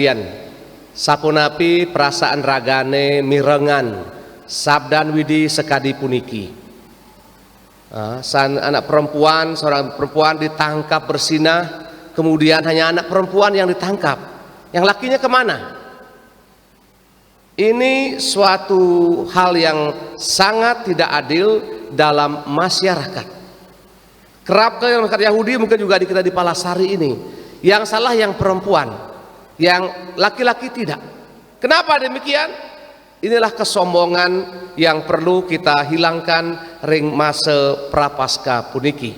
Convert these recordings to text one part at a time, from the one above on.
Yan, sapunapi perasaan ragane mirengan sabdan widi sekadi puniki. Anak perempuan, seorang perempuan ditangkap bersinah, kemudian hanya anak perempuan yang ditangkap, yang lakinya kemana? Ini suatu hal yang sangat tidak adil dalam masyarakat. Kerap kali masyarakat Yahudi, mungkin juga kita di Palasari ini, yang salah yang perempuan, yang laki-laki tidak. Kenapa demikian? Inilah kesombongan yang perlu kita hilangkan ring masa prapaskah puniki.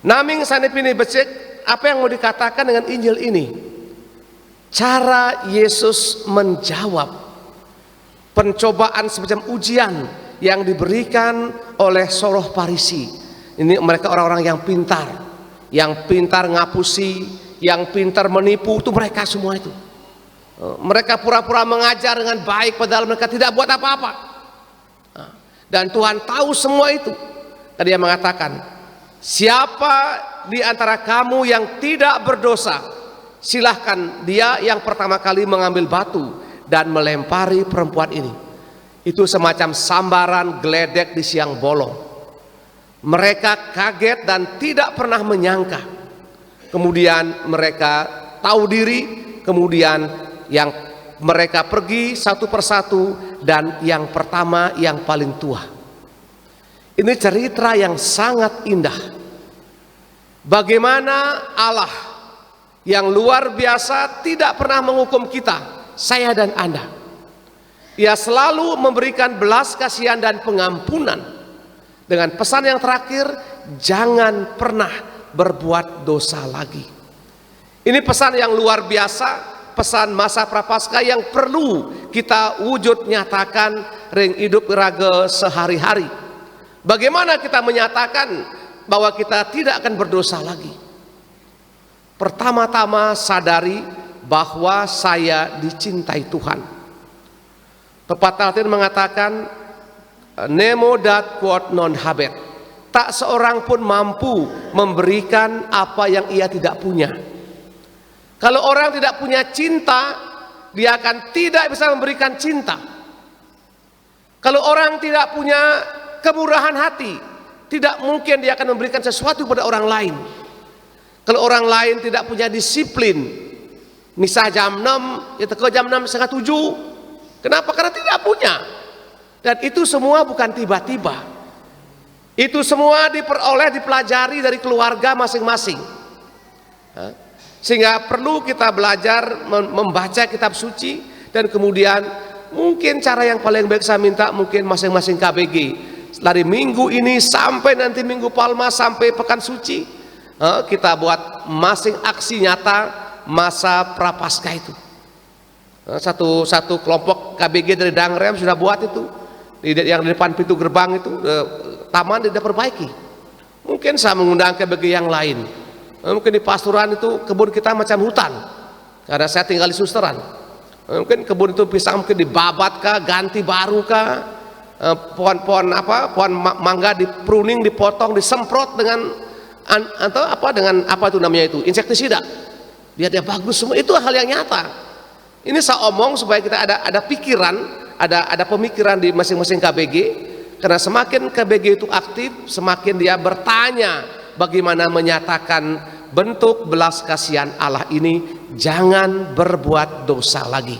Naming sanepini becek, apa yang mau dikatakan dengan Injil ini? Cara Yesus menjawab pencobaan semacam ujian yang diberikan oleh Soroh Parisi. Ini mereka orang-orang yang pintar ngapusi, yang pintar menipu, itu mereka semua itu. Mereka pura-pura mengajar dengan baik padahal mereka tidak buat apa-apa. Dan Tuhan tahu semua itu. Tadi Dia mengatakan, siapa di antara kamu yang tidak berdosa, silahkan dia yang pertama kali mengambil batu dan melempari perempuan ini. Itu semacam sambaran geledek di siang bolong. Mereka kaget dan tidak pernah menyangka. Kemudian mereka tahu diri, kemudian yang mereka pergi satu persatu, dan yang pertama yang paling tua. Ini cerita yang sangat indah. Bagaimana Allah yang luar biasa tidak pernah menghukum kita, saya dan Anda. Ia selalu memberikan belas kasihan dan pengampunan dengan pesan yang terakhir, jangan pernah berbuat dosa lagi. Ini pesan yang luar biasa, pesan masa prapaskah yang perlu kita wujud nyatakan ring hidup raga sehari-hari. Bagaimana kita menyatakan bahwa kita tidak akan berdosa lagi? Pertama-tama sadari bahwa saya dicintai Tuhan. Pepatah Latin mengatakan nemo dat quod non habet, tak seorang pun mampu memberikan apa yang ia tidak punya. Kalau orang tidak punya cinta, dia akan tidak bisa memberikan cinta. Kalau orang tidak punya kemurahan hati, tidak mungkin dia akan memberikan sesuatu pada orang lain. Kalau orang lain tidak punya disiplin, misal jam 6, ya teko jam 6 setengah 7. Kenapa? Karena tidak punya. Dan itu semua bukan tiba-tiba. Itu semua diperoleh, dipelajari dari keluarga masing-masing. Sehingga perlu kita belajar membaca kitab suci, dan kemudian mungkin cara yang paling baik saya minta mungkin masing-masing KBG dari minggu ini sampai nanti minggu Palma sampai pekan suci, kita buat masing aksi nyata masa prapaskah itu. Satu kelompok KBG dari Dangrem sudah buat itu, yang di depan pintu gerbang itu taman tidak perbaiki. Mungkin saya mengundang KBG yang lain. Mungkin di pasturan itu kebun kita macam hutan, karena saya tinggal di Susteran. Mungkin kebun itu pisang mungkin dibabat kah, ganti baru kah, pohon-pohon pohon mangga di pruning, dipotong, disemprot dengan apa itu namanya itu, insektisida, biar dia bagus semua. Itu hal yang nyata. Ini saya omong supaya kita ada pikiran, ada pemikiran di masing-masing KBG, karena semakin KBG itu aktif, semakin dia bertanya bagaimana menyatakan bentuk belas kasihan Allah ini, jangan berbuat dosa lagi.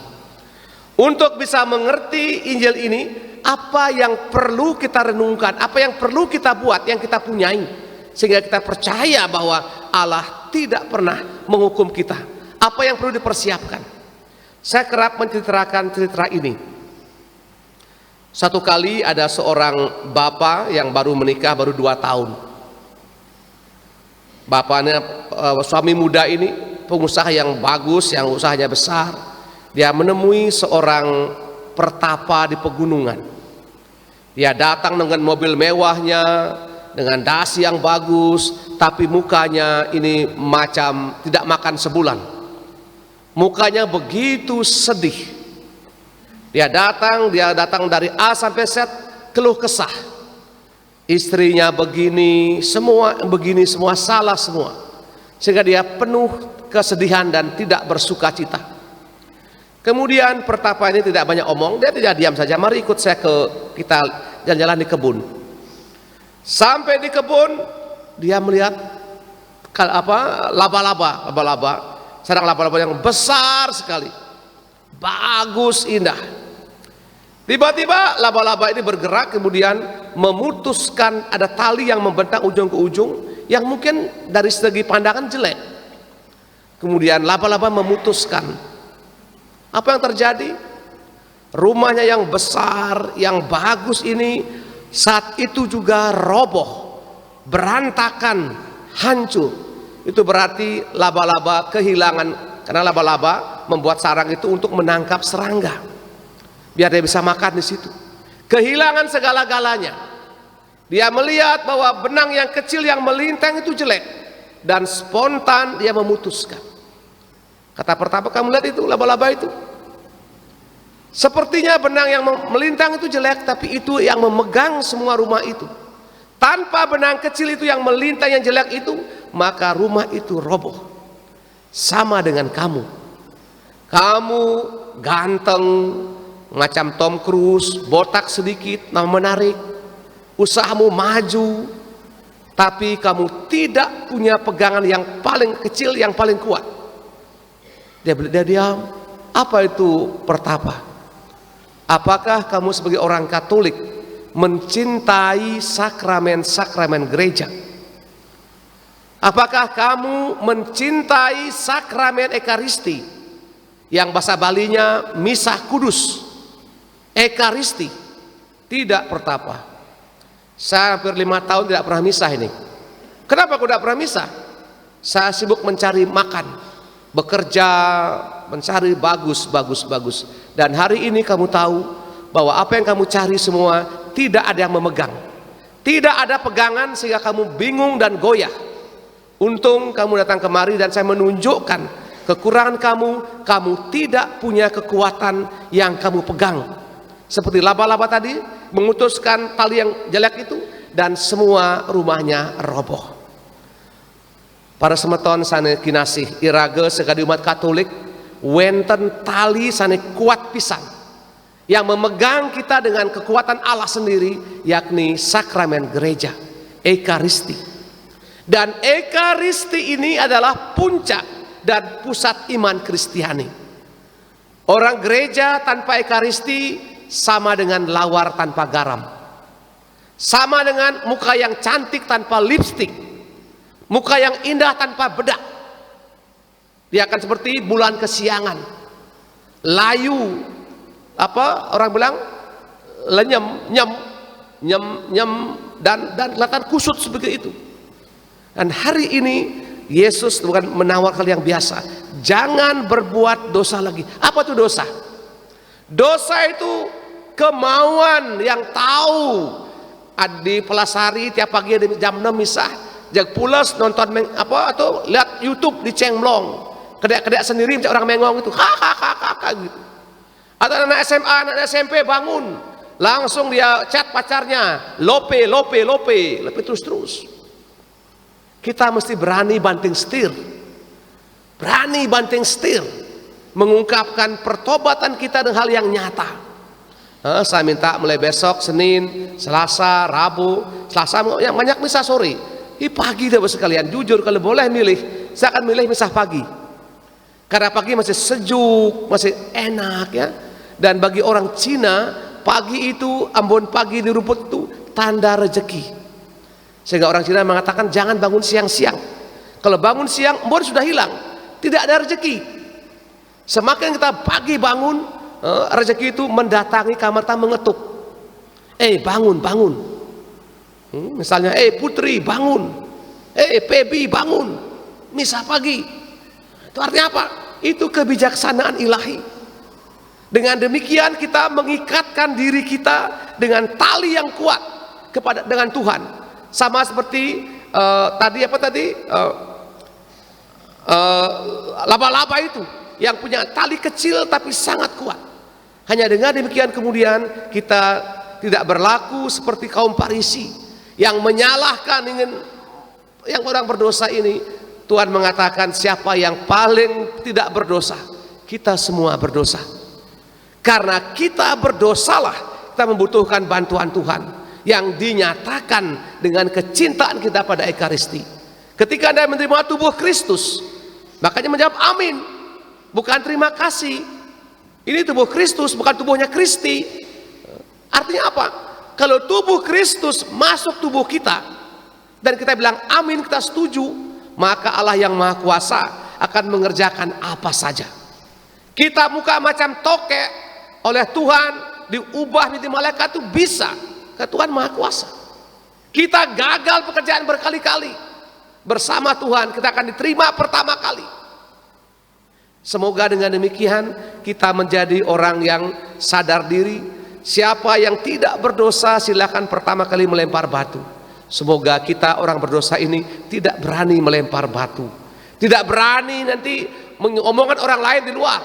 Untuk bisa mengerti Injil ini, apa yang perlu kita renungkan, apa yang perlu kita buat, yang kita punyai, sehingga kita percaya bahwa Allah tidak pernah menghukum kita. Apa yang perlu dipersiapkan? Saya kerap menceritakan cerita ini. Satu kali ada seorang bapak yang baru menikah, baru 2 tahun. Bapaknya suami muda ini pengusaha yang bagus, yang usahanya besar. Dia menemui seorang pertapa di pegunungan. Dia datang dengan mobil mewahnya, dengan dasi yang bagus, tapi mukanya ini macam tidak makan sebulan. Mukanya begitu sedih. Dia datang dari A sampai Z, keluh kesah. Istrinya begini, semua salah semua. Sehingga dia penuh kesedihan dan tidak bersuka cita. Kemudian pertapa ini tidak banyak omong, dia tidak diam saja. Mari ikut saya kita jalan-jalan di kebun. Sampai di kebun, dia melihat laba-laba, sarang laba-laba yang besar sekali, bagus, indah. Tiba-tiba laba-laba ini bergerak, kemudian memutuskan ada tali yang membentang ujung ke ujung, yang mungkin dari segi pandangan jelek. Kemudian laba-laba memutuskan. Apa yang terjadi? Rumahnya yang besar, yang bagus ini saat itu juga roboh, berantakan, hancur. Itu berarti laba-laba kehilangan, karena laba-laba membuat sarang itu untuk menangkap serangga, biar dia bisa makan di situ. Kehilangan segala-galanya. Dia melihat bahwa benang yang kecil yang melintang itu jelek, dan spontan dia memutuskan. Kata pertama, kamu lihat itu laba-laba itu, sepertinya benang yang melintang itu jelek, tapi itu yang memegang semua rumah itu. Tanpa benang kecil itu yang melintang yang jelek itu, maka rumah itu roboh. Sama dengan kamu. Kamu ganteng macam Tom Cruise, botak sedikit, menarik, usahamu maju, tapi kamu tidak punya pegangan yang paling kecil, yang paling kuat. Dia diam. Apa itu pertapa? Apakah kamu sebagai orang Katolik mencintai sakramen-sakramen gereja? Apakah kamu mencintai sakramen Ekaristi, yang bahasa Balinya Misa Kudus, Ekaristi? Tidak pertapa. Saya hampir 5 tahun tidak pernah misa ini. Kenapa aku tidak pernah misa? Saya sibuk mencari makan, bekerja, mencari bagus. Dan hari ini kamu tahu bahwa apa yang kamu cari semua tidak ada yang memegang, tidak ada pegangan, sehingga kamu bingung dan goyah. Untung kamu datang kemari dan saya menunjukkan kekurangan kamu. Kamu tidak punya kekuatan yang kamu pegang. Seperti laba-laba tadi memutuskan tali yang jelek itu, dan semua rumahnya roboh. Para semeton sane kinasih irage sekali umat Katolik, wenten tali sane kuat pisan yang memegang kita dengan kekuatan Allah sendiri, yakni sakramen gereja, Ekaristi. Dan Ekaristi ini adalah puncak dan pusat iman Kristiani. Orang gereja tanpa Ekaristi sama dengan lawar tanpa garam, sama dengan muka yang cantik tanpa lipstik, muka yang indah tanpa bedak. Dia akan seperti bulan kesiangan, layu, apa orang bilang, lenyem, nyem, dan kelihatan kusut seperti itu. Dan hari ini Yesus bukan menawarkan yang biasa, jangan berbuat dosa lagi. Apa itu dosa? Dosa itu kemauan yang tahu. Di Pelasari tiap pagi jam 6 misah, jag pulas nonton atau lihat YouTube di Cengblong, kedek-kedek sendiri macam orang mengong itu, ha gitu. Atau anak SMA, anak SMP bangun, langsung dia chat pacarnya, lope terus. Kita mesti berani banting setir, mengungkapkan pertobatan kita dengan hal yang nyata. Saya minta mulai besok, Senin, Selasa, Rabu, Selasa yang banyak misa sore. Pagi dah sekalian, jujur kalau boleh milih, saya akan milih misa pagi. Karena pagi masih sejuk, masih enak ya. Dan bagi orang Cina, pagi itu, ambon pagi di rumput itu tanda rezeki. Sehingga orang Cina mengatakan jangan bangun siang-siang. Kalau bangun siang, embun sudah hilang, tidak ada rezeki. Semakin kita pagi bangun, rezeki itu mendatangi kamar kita mengetuk. Bangun. Misalnya, Putri bangun, Pebi bangun, misa pagi. Itu artinya apa? Itu kebijaksanaan ilahi. Dengan demikian kita mengikatkan diri kita dengan tali yang kuat dengan Tuhan. Sama seperti laba-laba itu yang punya tali kecil tapi sangat kuat. Hanya dengan demikian kemudian kita tidak berlaku seperti kaum Farisi yang menyalahkan yang orang berdosa ini. Tuhan mengatakan siapa yang paling tidak berdosa? Kita semua berdosa. Karena kita berdosalah, kita membutuhkan bantuan Tuhan yang dinyatakan dengan kecintaan kita pada Ekaristi. Ketika Anda menerima tubuh Kristus, makanya menjawab amin, bukan terima kasih. Ini tubuh Kristus, bukan tubuhnya Kristi. Artinya apa? Kalau tubuh Kristus masuk tubuh kita dan kita bilang amin, kita setuju, maka Allah yang Maha Kuasa akan mengerjakan apa saja. Kita muka macam tokek oleh Tuhan, diubah menjadi malaikat itu bisa, karena Tuhan Maha Kuasa. Kita gagal pekerjaan berkali-kali, bersama Tuhan kita akan diterima pertama kali. Semoga dengan demikian kita menjadi orang yang sadar diri. Siapa yang tidak berdosa silakan pertama kali melempar batu. Semoga kita orang berdosa ini tidak berani melempar batu, tidak berani nanti mengomongkan orang lain di luar,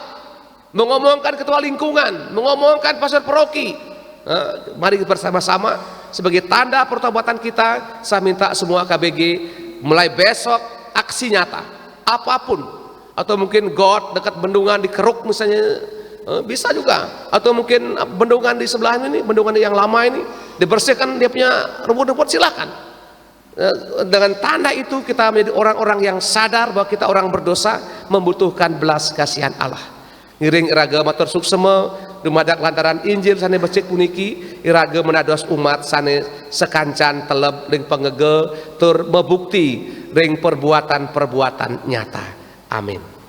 mengomongkan ketua lingkungan, mengomongkan pastor paroki. Mari bersama-sama sebagai tanda pertobatan kita, saya minta semua KBG mulai besok aksi nyata apapun, atau mungkin got dekat bendungan di Keruk misalnya, bisa juga, atau mungkin bendungan di sebelah ini, bendungan yang lama ini dibersihkan dia punya rumput-rumput, silakan. Dengan tanda itu kita menjadi orang-orang yang sadar bahwa kita orang berdosa membutuhkan belas kasihan Allah. Ngiring iraga matur suksema dumadak lantaran Injil sane becik puniki iraga menados umat sane sekancan teleb ring pangege tur mebukti ring perbuatan-perbuatan nyata. Amin.